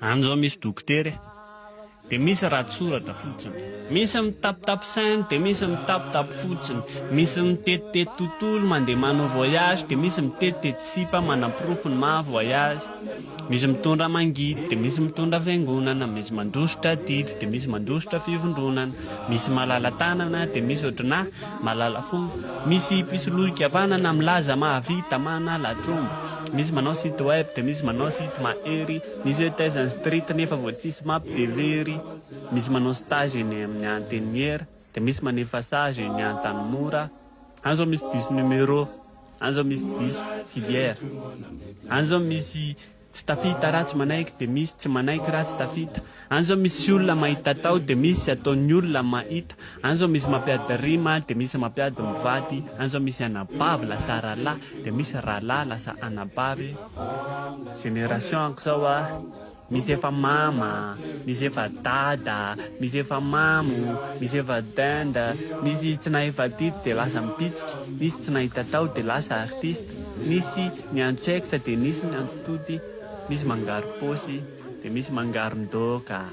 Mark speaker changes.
Speaker 1: Anjao misy dokotera de misy rahatsoratra fotsiny, misy mitapitapy sainy de misy mitapitapy fotsiny, misy mitetitety tontolo mandeha manao voyage de misy mitetitety sipa manam-porofony maha-voyage, misy mitondra mangidy de misy mitondra fiangonana, misy mandositra didy de misy mandositra fivondronana, misy malala tanana de misy ohatrana malala fo, misy mpisoloika havanana milaza mahavita manala tromba, misy manao site web de misy manao site mahery, misy hoe taiza ny street nefa vao tsisy mampidelery, misy manao stage eny amin'ny anteniera de misy manefa sage eny an-tanimora. An'izao misy 10 numéro, an'izao misy 10 filière, an'izao misy tsy tafita raha tsy manaiky de misy tsy manaiky raha tsy tafita, an'izao misy olona mahita tao de misy ataon'ny olona mahita, an'izao misy mampiady rima de misy mampiady mivady, an'izao misy anabavy lasa rahalahy de misy rahalahy lasa anabavy. Génération ko zao misy efa mama, misy efa dada, misy efa mamo, misy efa denda, misy tsy nahefa tidy de lasa mipitsika, misy tsy nahita tao de lasa artiste, misy miantso exa de misy miantso tody, misy mangaro paosy de misy mangaro ndoka.